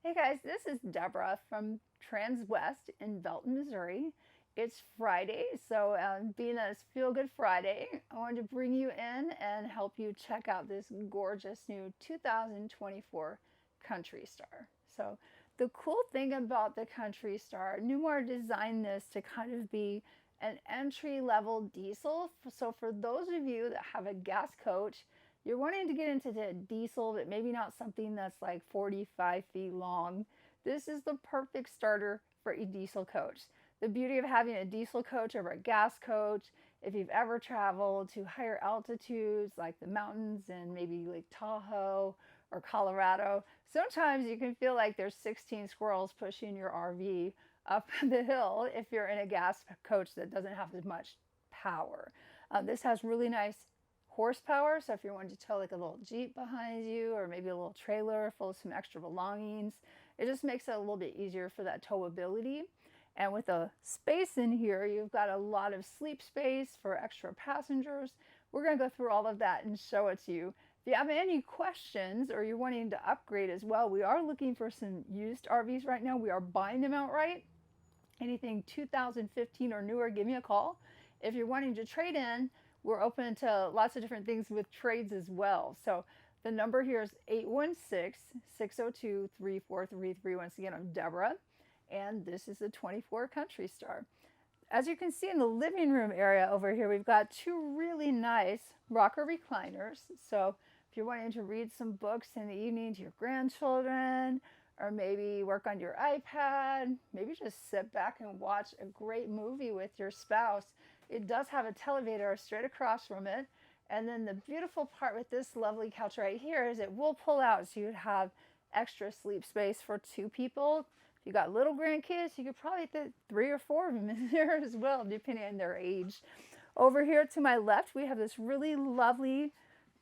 Hey guys, this is Deborah from Transwest in Belton, Missouri. It's Friday, so being that it's Feel Good Friday, I wanted to bring you in and help you check out this gorgeous new 2024 Country Star. So the cool thing about the Country Star, Newmar designed this to kind of be an entry-level diesel. So for those of you that have a gas coach, you're wanting to get into the diesel, but maybe not something that's like 45 feet long, this is the perfect starter for a diesel coach. The beauty of having a diesel coach over a gas coach, if you've ever traveled to higher altitudes like the mountains and maybe Lake Tahoe or Colorado, sometimes you can feel like there's 16 squirrels pushing your RV up the hill if you're in a gas coach that doesn't have as much power. This has really nice horsepower, so if you're wanting to tow like a little Jeep behind you or maybe a little trailer full of some extra belongings, it just makes it a little bit easier for that towability. And with the space in here, you've got a lot of sleep space for extra passengers. We're going to go through all of that and show it to you. If you have any questions or you're wanting to upgrade as well, we are looking for some used RVs right now. We are buying them outright. Anything 2015 or newer, give me a call. If you're wanting to trade in, we're open to lots of different things with trades as well. So the number here is 816-602-3433. Once again, I'm Deborah, and this is the 24 Country Star. As you can see in the living room area over here, we've got two really nice rocker recliners. So if you're wanting to read some books in the evening to your grandchildren, or maybe work on your iPad, maybe just sit back and watch a great movie with your spouse, it does have a televator straight across from it. And then the beautiful part with this lovely couch right here is it will pull out, so you'd have extra sleep space for two people. If you got little grandkids, you could probably fit 3 or 4 of them in there as well, depending on their age. Over here to my left, we have this really lovely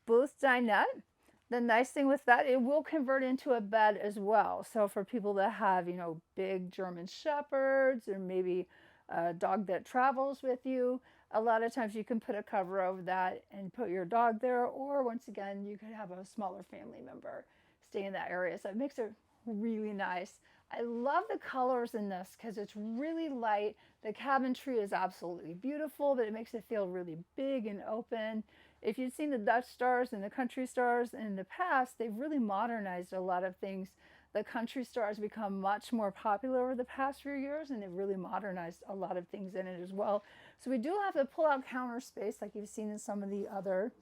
booth dinette. The nice thing with that, it will convert into a bed as well. So for people that have, big German shepherds or maybe a dog that travels with you, a lot of times you can put a cover over that and put your dog there, or once again, you could have a smaller family member stay in that area. So it makes it really nice. I love the colors in this because it's really light. The cabinetry is absolutely beautiful, but it makes it feel really big and open. If you've seen the Dutch Stars and the Country Stars in the past, they've really modernized a lot of things. The Country Star has become much more popular over the past few years, and they've really modernized a lot of things in it as well. So we do have the pull-out counter space like you've seen in some of the other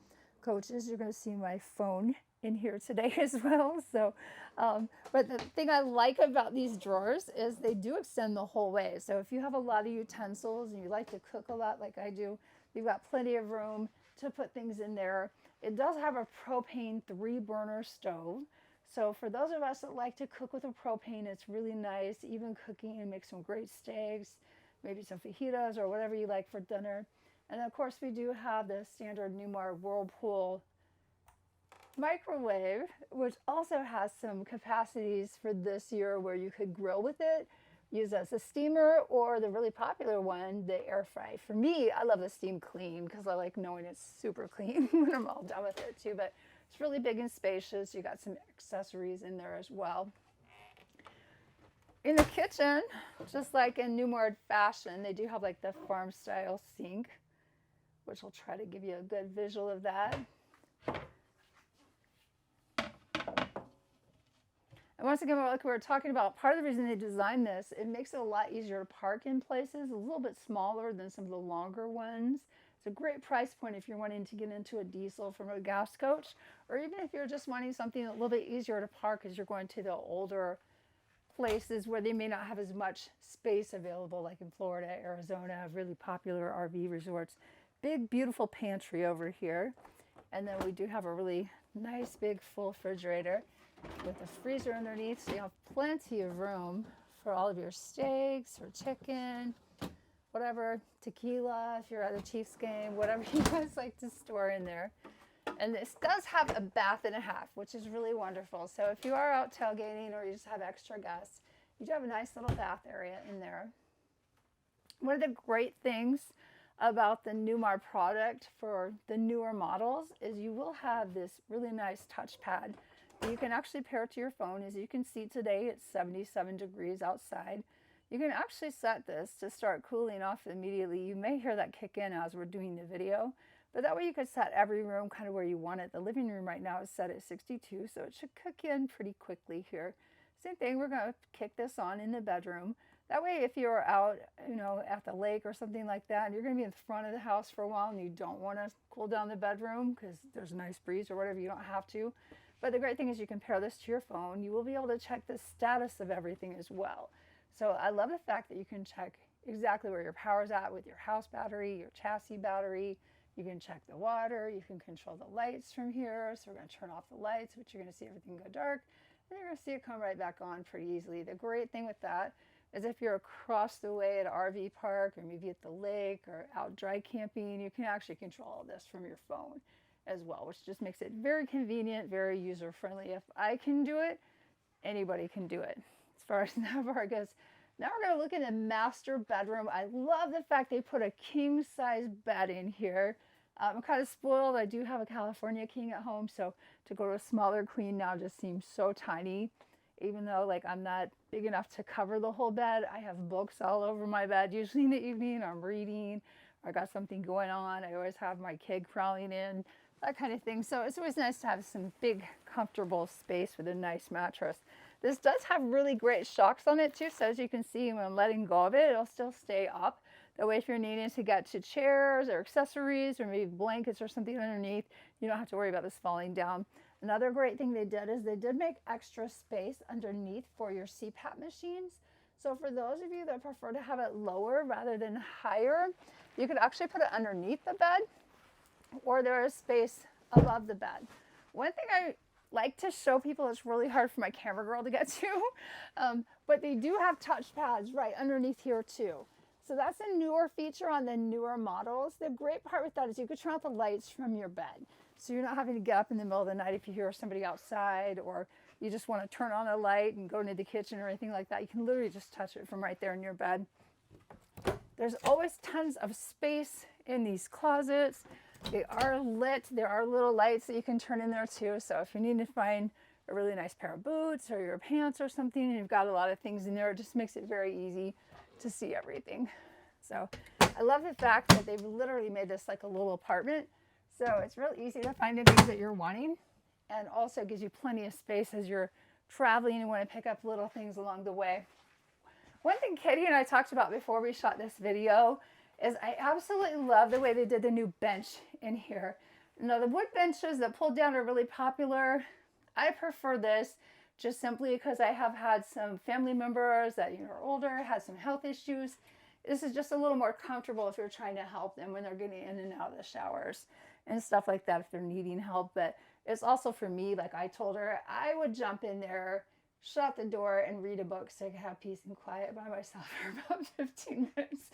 coaches. You're going to see my phone in here today as well. So, but the thing I like about these drawers is they do extend the whole way. So if you have a lot of utensils and you like to cook a lot like I do, you've got plenty of room to put things in there. It does have a propane 3-burner stove. So for those of us that like to cook with a propane, it's really nice, even cooking and make some great steaks, maybe some fajitas or whatever you like for dinner. And of course we do have the standard Newmar Whirlpool microwave, which also has some capacities for this year where you could grill with it, use as a steamer, or the really popular one, the air fry. For me, I love the steam clean because I like knowing it's super clean when I'm all done with it too. But it's really big and spacious. You got some accessories in there as well. In the kitchen, just like in Newmar fashion, they do have like the farm style sink, which I'll try to give you a good visual of that. And once again, like we were talking about, part of the reason they designed this, it makes it a lot easier to park in places, a little bit smaller than some of the longer ones. It's a great price point if you're wanting to get into a diesel from a gas coach, or even if you're just wanting something a little bit easier to park as you're going to the older places where they may not have as much space available, like in Florida, Arizona, really popular RV resorts. Big, beautiful pantry over here. And then we do have a really nice, big, full refrigerator with a freezer underneath, so you have plenty of room for all of your steaks or chicken, whatever, tequila if you're at a Chiefs game, whatever you guys like to store in there. And this does have a bath and a half, which is really wonderful. So if you are out tailgating or you just have extra guests, you do have a nice little bath area in there. One of the great things about the Newmar product for the newer models is you will have this really nice touchpad You can actually pair it to your phone. As you can see today, it's 77 degrees outside. You can actually set this to start cooling off immediately. You may hear that kick in as we're doing the video, but that way you could set every room kind of where you want it. The living room right now is set at 62, so it should cook in pretty quickly here. Same thing, we're going to kick this on in the bedroom. That way if you're out, at the lake or something like that, and you're going to be in the front of the house for a while and you don't want to cool down the bedroom because there's a nice breeze or whatever, you don't have to. But the great thing is you can pair this to your phone. You will be able to check the status of everything as well. So I love the fact that you can check exactly where your power's at with your house battery, your chassis battery. You can check the water. You can control the lights from here. So we're going to turn off the lights, which you're going to see everything go dark. And you're going to see it come right back on pretty easily. The great thing with that is if you're across the way at an RV park or maybe at the lake or out dry camping, you can actually control all this from your phone as well, which just makes it very convenient, very user-friendly. If I can do it, anybody can do it. As far as Newmar goes, now we're going to look at the master bedroom. I love the fact they put a king-size bed in here. I'm kind of spoiled. I do have a California king at home, so to go to a smaller queen now just seems so tiny. Even though I'm not big enough to cover the whole bed, I have books all over my bed. Usually in the evening I'm reading, or I got something going on. I always have my kid crawling in, that kind of thing. So it's always nice to have some big comfortable space with a nice mattress. This does have really great shocks on it too, so as you can see, when I'm letting go of it, it'll still stay up. That way if you're needing to get to chairs or accessories or maybe blankets or something underneath, you don't have to worry about this falling down. Another great thing they did is they did make extra space underneath for your CPAP machines. So for those of you that prefer to have it lower rather than higher, you could actually put it underneath the bed, or there is space above the bed. One thing I like to show people, it's really hard for my camera girl to get to, but they do have touch pads right underneath here too. So that's a newer feature on the newer models. The great part with that is you could turn off the lights from your bed. So you're not having to get up in the middle of the night if you hear somebody outside, or you just want to turn on a light and go into the kitchen or anything like that. You can literally just touch it from right there in your bed. There's always tons of space in these closets. They are lit. There are little lights that you can turn in there too. So if you need to find a really nice pair of boots or your pants or something, and you've got a lot of things in there, it just makes it very easy to see everything. So I love the fact that they've literally made this like a little apartment. So it's real easy to find the things that you're wanting, and also gives you plenty of space as you're traveling and want to pick up little things along the way. One thing Katie and I talked about before we shot this video is I absolutely love the way they did the new bench in here. Now the wood benches that pulled down are really popular. I prefer this just simply because I have had some family members that are older, had some health issues. This is just a little more comfortable if you're trying to help them when they're getting in and out of the showers and stuff like that if they're needing help. But it's also for me, like I told her, I would jump in there, shut the door, and read a book so I could have peace and quiet by myself for about 15 minutes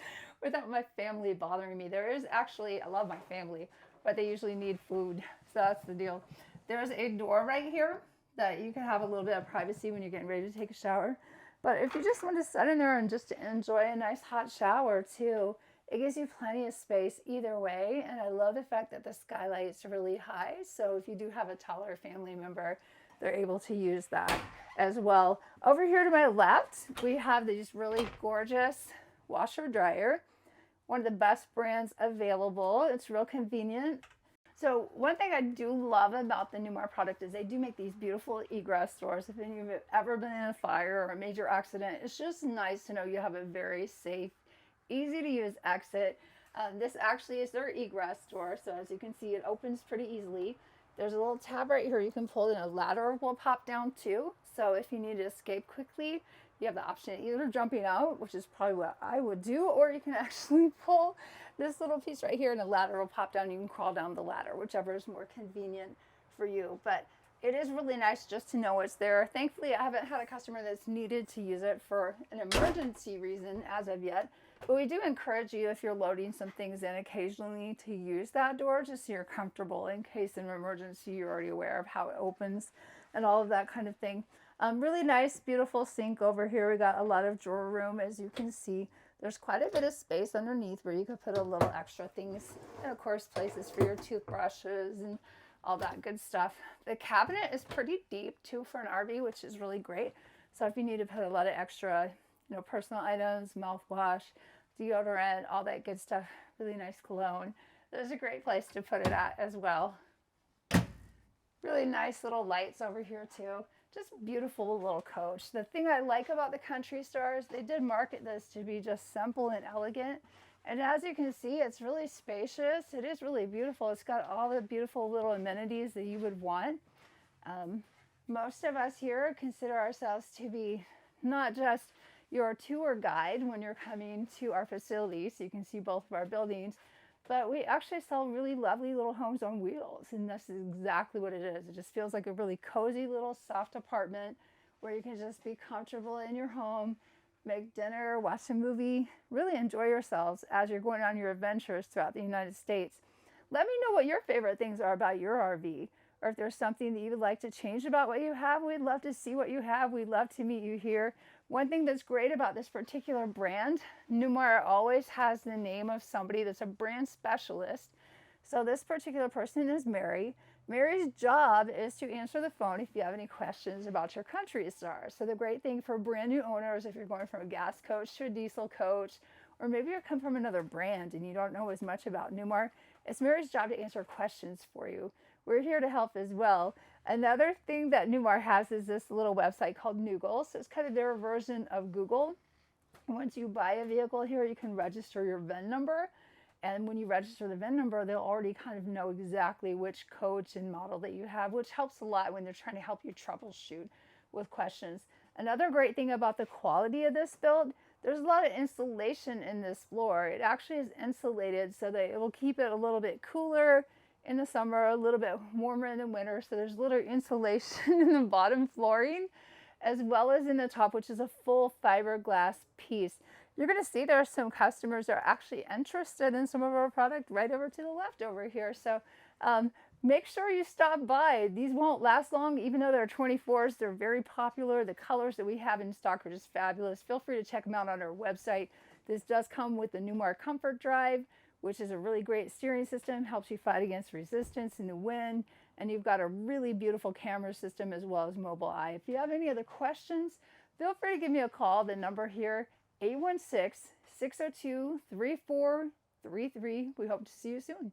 without my family bothering me. There is actually, I love my family, but they usually need food. So that's the deal. There's a door right here that you can have a little bit of privacy when you're getting ready to take a shower. But if you just want to sit in there and just enjoy a nice hot shower too, it gives you plenty of space either way. And I love the fact that the skylight's really high. So if you do have a taller family member, they're able to use that as well. Over here to my left, we have these really gorgeous washer dryer. One of the best brands available. It's real convenient. So one thing I do love about the Newmar product is they do make these beautiful egress doors. If any of you have ever been in a fire or a major accident, it's just nice to know you have a very safe, easy to use exit. This actually is their egress door. So as you can see, it opens pretty easily. There's a little tab right here you can pull, and a ladder will pop down too. So if you need to escape quickly, you have the option of either jumping out, which is probably what I would do, or you can actually pull this little piece right here and the ladder will pop down. You can crawl down the ladder, whichever is more convenient for you. But it is really nice just to know it's there. Thankfully, I haven't had a customer that's needed to use it for an emergency reason as of yet. But we do encourage you, if you're loading some things in occasionally, to use that door just so you're comfortable in case of an emergency. You're already aware of how it opens and all of that kind of thing. Really nice, beautiful sink over here. We got a lot of drawer room, as you can see. There's quite a bit of space underneath where you could put a little extra things, and of course places for your toothbrushes and all that good stuff. The cabinet is pretty deep too for an RV, which is really great. So if you need to put a lot of extra, personal items, mouthwash, deodorant, all that good stuff, really nice cologne, there's a great place to put it at as well. Really nice little lights over here too. Just beautiful little coach. The thing I like about the Country Star is they did market this to be just simple and elegant. And as you can see, it's really spacious. It is really beautiful. It's got all the beautiful little amenities that you would want. Most of us here consider ourselves to be not just your tour guide when you're coming to our facility, so you can see both of our buildings, but we actually sell really lovely little homes on wheels, and this is exactly what it is. It just feels like a really cozy little soft apartment where you can just be comfortable in your home, make dinner, watch a movie, really enjoy yourselves as you're going on your adventures throughout the United States. Let me know what your favorite things are about your RV, or if there's something that you would like to change about what you have. We'd love to see what you have. We'd love to meet you here. One thing that's great about this particular brand, Newmar always has the name of somebody that's a brand specialist. So this particular person is Mary. Mary's job is to answer the phone if you have any questions about your Country Star. So the great thing for brand new owners, if you're going from a gas coach to a diesel coach, or maybe you come from another brand and you don't know as much about Newmar, it's Mary's job to answer questions for you. We're here to help as well. Another thing that Newmar has is this little website called Noogle. So it's kind of their version of Google. Once you buy a vehicle here, you can register your VIN number. And when you register the VIN number, they'll already kind of know exactly which coach and model that you have, which helps a lot when they're trying to help you troubleshoot with questions. Another great thing about the quality of this build, there's a lot of insulation in this floor. It actually is insulated so that it will keep it a little bit cooler in the summer, a little bit warmer in the winter. So there's a little insulation in the bottom flooring as well as in the top, which is a full fiberglass piece. You're going to see there are some customers that are actually interested in some of our product right over to the left over here. So make sure you stop by. These won't last long, even though they're 24s. They're very popular. The colors that we have in stock are just fabulous. Feel free to check them out on our website. This does come with the Newmar Comfort Drive, which is a really great steering system, helps you fight against resistance in the wind, and you've got a really beautiful camera system as well as mobile eye. If you have any other questions, feel free to give me a call. The number here, 816-602-3433. We hope to see you soon.